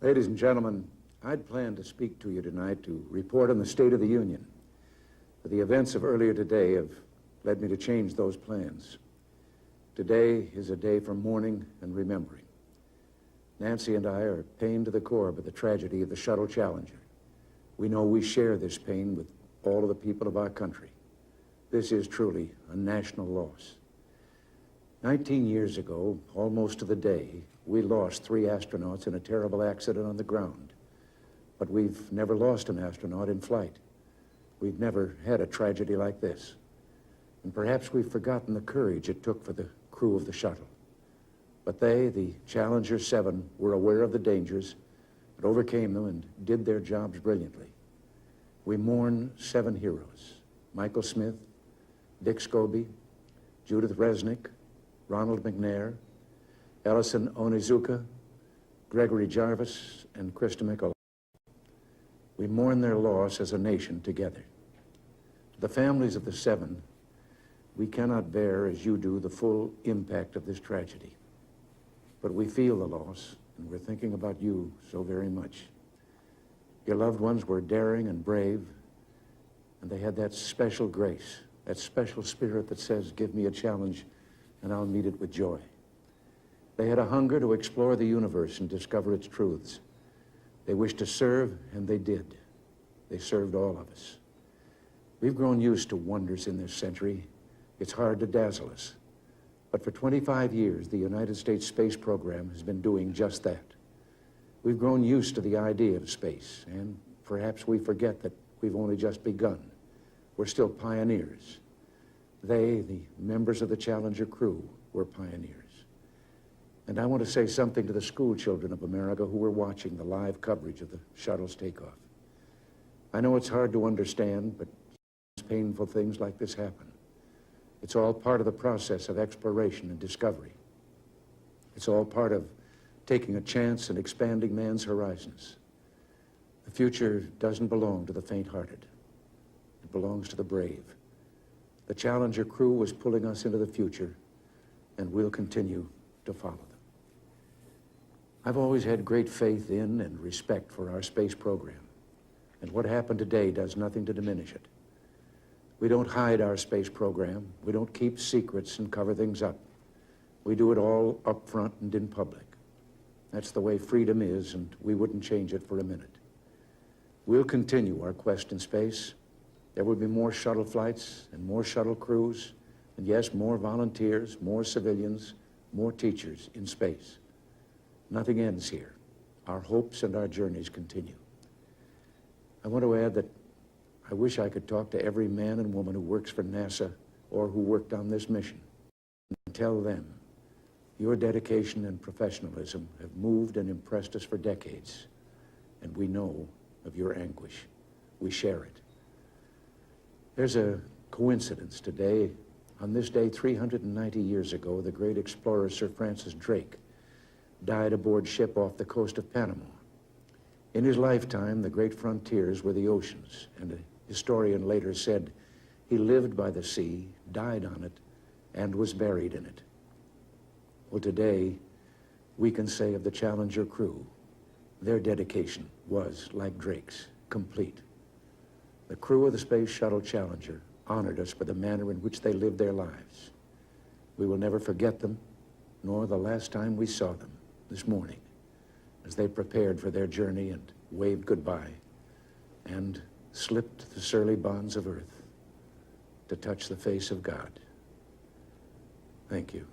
Ladies and gentlemen, I'd planned to speak to you tonight to report on the State of the Union. But the events of earlier today have led me to change those plans. Today is a day for mourning and remembering. Nancy and I are pained to the core by the tragedy of the Shuttle Challenger. We know we share this pain with all of the people of our country. This is truly a national loss. 19 years ago, almost to the day, we lost 3 astronauts in a terrible accident on the ground. But we've never lost an astronaut in flight. We've never had a tragedy like this. And perhaps we've forgotten the courage it took for the crew of the shuttle. But they, the Challenger 7, were aware of the dangers, but overcame them and did their jobs brilliantly. We mourn 7 heroes: Michael Smith, Dick Scobie, Judith Resnick, Ronald McNair, Ellison Onizuka, Gregory Jarvis, and Krista Mickel. We mourn their loss as a nation together. To the families of the 7, we cannot bear, as you do, the full impact of this tragedy. But we feel the loss, and we're thinking about you so very much. Your loved ones were daring and brave, and they had that special grace, that special spirit that says, give me a challenge, and I'll meet it with joy. They had a hunger to explore the universe and discover its truths. They wished to serve, and they did. They served all of us. We've grown used to wonders in this century. It's hard to dazzle us. But for 25 years, the United States space program has been doing just that. We've grown used to the idea of space, and perhaps we forget that we've only just begun. We're still pioneers. They, the members of the Challenger crew, were pioneers. And I want to say something to the school children of America who were watching the live coverage of the shuttle's takeoff. I know it's hard to understand, but painful things like this happen. It's all part of the process of exploration and discovery. It's all part of taking a chance and expanding man's horizons. The future doesn't belong to the faint-hearted. It belongs to the brave. The Challenger crew was pulling us into the future, and we'll continue to follow them. I've always had great faith in and respect for our space program, and what happened today does nothing to diminish it. We don't hide our space program. We don't keep secrets and cover things up. We do it all up front and in public. That's the way freedom is, and we wouldn't change it for a minute. We'll continue our quest in space. There will be more shuttle flights and more shuttle crews, and yes, more volunteers, more civilians, more teachers in space. Nothing ends here. Our hopes and our journeys continue. I want to add that I wish I could talk to every man and woman who works for NASA or who worked on this mission and tell them your dedication and professionalism have moved and impressed us for decades, and we know of your anguish. We share it. There's a coincidence today. On this day, 390 years ago, the great explorer Sir Francis Drake died aboard ship off the coast of Panama. In his lifetime, the great frontiers were the oceans, and a historian later said he lived by the sea, died on it, and was buried in it. Well, today, we can say of the Challenger crew, their dedication was, like Drake's, complete. The crew of the Space Shuttle Challenger honored us for the manner in which they lived their lives. We will never forget them, nor the last time we saw them this morning, as they prepared for their journey and waved goodbye and slipped the surly bonds of earth to touch the face of God. Thank you.